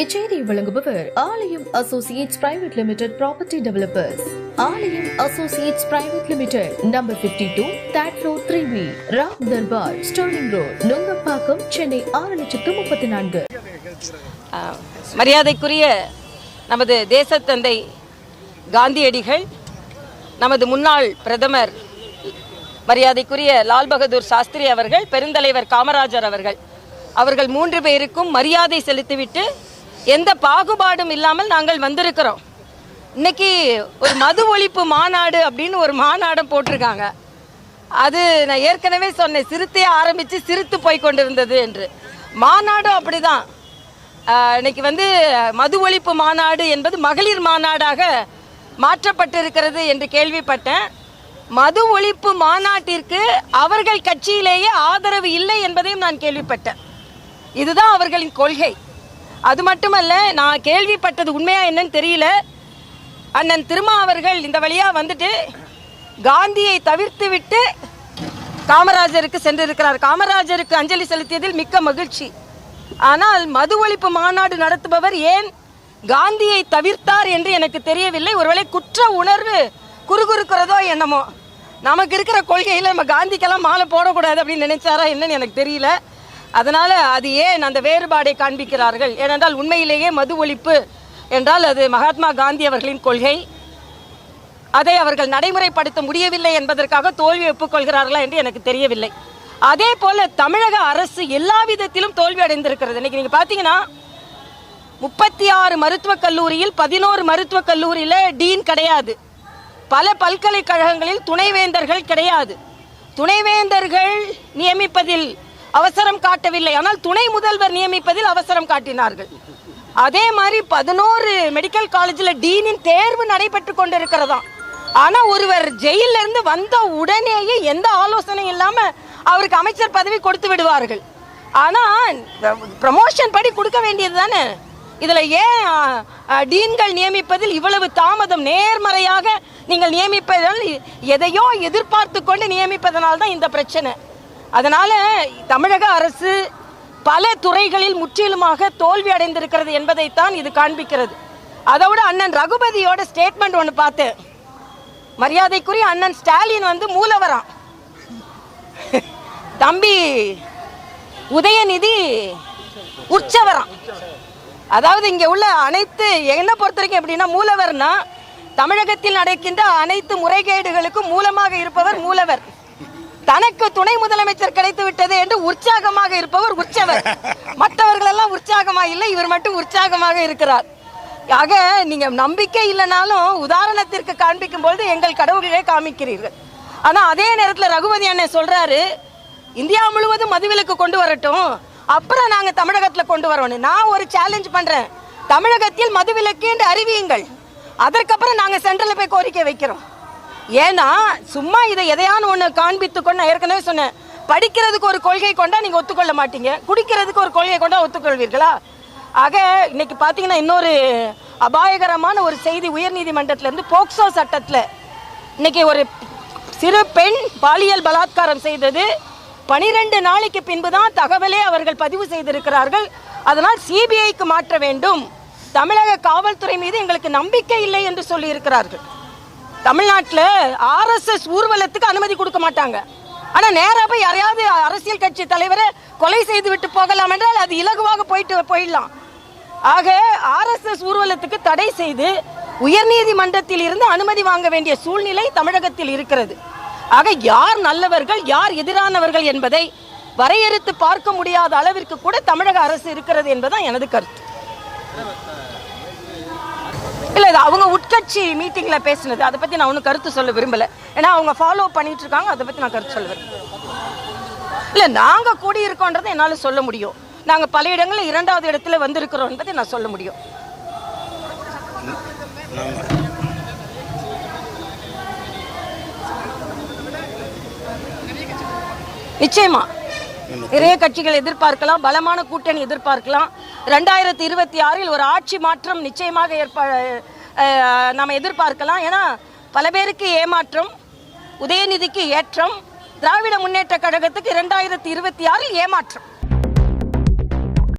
இச்செய்தியை வழங்குபவர் Aalayam associates private limited property developers. Aalayam associates private limited, number 52, third floor, 3B, Ram Darbar, Sterling Road, Nungambakkam, Chennai 6,34,000. மரியாதைக்குரிய நமது தேசத்தந்தை காந்தியடிகள், நமது முன்னாள் பிரதமர் மரியாதைக்குரிய லால் பகதூர் சாஸ்திரி அவர்கள், பெருந்தலைவர் காமராஜர் அவர்கள் 3 பேருக்கும் மரியாதை செலுத்திவிட்டு எந்த பாகுபாடும் இல்லாமல் நாங்கள் வந்திருக்கிறோம். இன்னைக்கு ஒரு மது ஒழிப்பு மாநாடு அப்படின்னு ஒரு மாநாடம் போட்டிருக்காங்க. அது நான் ஏற்கனவே சொன்னேன், சிறுத்தையை ஆரம்பித்து சிரித்து போய் கொண்டிருந்தது என்று. மாநாடும் அப்படிதான். இன்னைக்கு மது ஒழிப்பு மாநாடு என்பது மகளிர் மாநாடாக மாற்றப்பட்டிருக்கிறது என்று கேள்விப்பட்டேன். மது ஒழிப்பு மாநாட்டிற்கு அவர்கள் கட்சியிலேயே ஆதரவு இல்லை என்பதையும் நான் கேள்விப்பட்டேன். இதுதான் அவர்களின் கொள்கை. அது மட்டுமல்ல, நான் கேள்விப்பட்டது உண்மையா என்னன்னு தெரியல, அண்ணன் திருமா அவர்கள் இந்த வழியா வந்துட்டு காந்தியை தவிர்த்து விட்டு காமராஜருக்கு சென்றிருக்கிறார். காமராஜருக்கு அஞ்சலி செலுத்தியதில் மிக்க மகிழ்ச்சி. ஆனால் மது ஒழிப்பு மாநாடு நடத்துபவர் ஏன் காந்தியை தவிர்த்தார் என்று எனக்கு தெரியவில்லை. ஒருவேளை குற்ற உணர்வு குறுகுறுக்கிறதோ என்னமோ. நமக்கு இருக்கிற கொள்கையில் நம்ம காந்திக்கெல்லாம் மாலை போடக்கூடாது அப்படின்னு நினைச்சாரா என்னன்னு எனக்கு தெரியல. அதனால் அது ஏன் அந்த வேறுபாடை காண்பிக்கிறார்கள்? ஏனென்றால் உண்மையிலேயே மது ஒழிப்பு என்றால் அது மகாத்மா காந்தி அவர்களின் கொள்கை. அதை அவர்கள் நடைமுறைப்படுத்த முடியவில்லை என்பதற்காக தோல்வி ஒப்புக்கொள்கிறார்களா என்று எனக்கு தெரியவில்லை. அதே போல தமிழக அரசு எல்லா விதத்திலும் தோல்வி அடைந்திருக்கிறது. இன்னைக்கு நீங்கள் பார்த்தீங்கன்னா 36 மருத்துவக் கல்லூரியில் 11 மருத்துவக் கல்லூரியில் டீன் கிடையாது. பல பல்கலைக்கழகங்களில் துணைவேந்தர்கள் கிடையாது. துணைவேந்தர்கள் நியமிப்பதில் அவசரம் காட்டவில்லை, ஆனால் துணை முதல்வர் நியமிப்பதில் அவசரம் காட்டினார்கள். அதே மாதிரி 11 மெடிக்கல் காலேஜில் டீனின் தேர்வு நடைபெற்று கொண்டிருக்கிறதாம். ஆனால் ஒருவர் ஜெயிலிருந்து வந்த உடனேயே எந்த ஆலோசனை இல்லாமல் அவருக்கு அமைச்சர் பதவி கொடுத்து விடுவார்கள். ஆனால் ப்ரமோஷன் படி கொடுக்க வேண்டியது தானே. இதில் ஏன் டீன்கள் நியமிப்பதில் இவ்வளவு தாமதம்? நேர்மறையாக நீங்கள் நியமிப்பதால் எதையோ எதிர்பார்த்து கொண்டு நியமிப்பதனால் தான் இந்த பிரச்சனை. அதனால் தமிழக அரசு பல துறைகளில் முற்றிலுமாக தோல்வி அடைந்திருக்கிறது என்பதைத்தான் இது காண்பிக்கிறது. அதோட அண்ணன் ரகுபதியோட ஸ்டேட்மெண்ட் ஒன்று பார்த்தேன். மரியாதைக்குரிய அண்ணன் ஸ்டாலின் மூலவரான், தம்பி உதயநிதி உற்சவரான். அதாவது இங்கே உள்ள அனைத்து, என்ன பொறுத்த வரைக்கும் எப்படின்னா, மூலவர்னா தமிழகத்தில் நடக்கின்ற அனைத்து முறைகேடுகளுக்கும் மூலமாக இருப்பவர் மூலவர். தனக்கு துணை முதலமைச்சர் கிடைத்து விட்டது என்று உற்சாகமாக இருப்பவர் உற்சவர். மற்றவர்கள் எல்லாம் உற்சாகமாக இல்லை, இவர் மட்டும் உற்சாகமாக இருக்கிறார். ஆக நீங்க நம்பிக்கை இல்லைனாலும் உதாரணத்திற்கு காண்பிக்கும் பொழுது எங்கள் கடவுள்களே காமிக்கிறீர்கள். ஆனால் அதே நேரத்தில் ரகுபதி அண்ணன் சொல்றாரு, இந்தியா முழுவதும் மதுவிலக்கு கொண்டு வரட்டும், அப்புறம் நாங்கள் தமிழகத்தில் கொண்டு வரோம். நான் ஒரு சேலஞ்ச் பண்றேன், தமிழகத்தில் மதுவிலக்கு என்று அறிவியுங்கள், அதற்கப்புறம் நாங்கள் சென்ட்ரலில் போய் கோரிக்கை வைக்கிறோம். ஏன்னா சும்மா இதை எதையான ஒன்று காண்பித்துக்கொண்டு, நான் ஏற்கனவே சொன்னேன், படிக்கிறதுக்கு ஒரு கொள்கை கொண்டா நீங்கள் ஒத்துக்கொள்ள மாட்டீங்க, குடிக்கிறதுக்கு ஒரு கொள்கை கொண்டா ஒத்துக்கொள்வீர்களா? ஆக இன்னைக்கு பார்த்தீங்கன்னா இன்னொரு அபாயகரமான ஒரு செய்தி, உயர்நீதிமன்றத்திலிருந்து போக்சோ சட்டத்தில் இன்னைக்கு ஒரு சிறு பெண் பாலியல் பலாத்காரம் செய்தது 12 நாளைக்கு பின்பு தான் தகவலே அவர்கள் பதிவு செய்திருக்கிறார்கள். அதனால் சிபிஐக்கு மாற்ற வேண்டும், தமிழக காவல்துறை மீது எங்களுக்கு நம்பிக்கை இல்லை என்று சொல்லி இருக்கிறார்கள். தமிழ்நாட்டில் RSS ஊர்வலத்துக்கு அனுமதி கொடுக்க மாட்டாங்க, ஆனால் நேராக போய் யாரையாவது அரசியல் கட்சி தலைவரை கொலை செய்து விட்டு போகலாம் என்றால் அது இலகுவாக போயிடலாம். ஆக RSS ஊர்வலத்துக்கு தடை செய்து உயர்நீதிமன்றத்தில் இருந்து அனுமதி வாங்க வேண்டிய சூழ்நிலை தமிழகத்தில் இருக்கிறது. ஆக யார் நல்லவர்கள் யார் எதிரானவர்கள் என்பதை வரையறுத்து பார்க்க முடியாத அளவிற்கு கூட தமிழக அரசு இருக்கிறது என்பதுதான் எனது கருத்து. இல்லை, இது அவங்க உட்கட்சி மீட்டிங்கில் பேசினது, அதை பற்றி நான் ஒன்றும் கருத்து சொல்ல விரும்பலை. ஏன்னா அவங்க ஃபாலோ பண்ணிட்டு இருக்காங்க, அதை பற்றி நான் கருத்து சொல்ல விரும்பல. இல்லை, நாங்கள் கூடியிருக்கோன்றதை என்னால் சொல்ல முடியும். நாங்கள் பல இடங்களில் 2வது இடத்துல வந்திருக்கிறோம் என்பதை நான் சொல்ல முடியும். நிச்சயமா நிறைய கட்சிகள் எதிர்பார்க்கலாம், பலமான கூட்டணி எதிர்பார்க்கலாம். 2026 ஒரு ஆட்சி மாற்றம் நிச்சயமாக நாம் எதிர்பார்க்கலாம். ஏன்னா பல பேருக்கு ஏமாற்றம், உதயநிதிக்கு ஏற்றம், திராவிட முன்னேற்ற கழகத்துக்கு 2026 ஏமாற்றம்.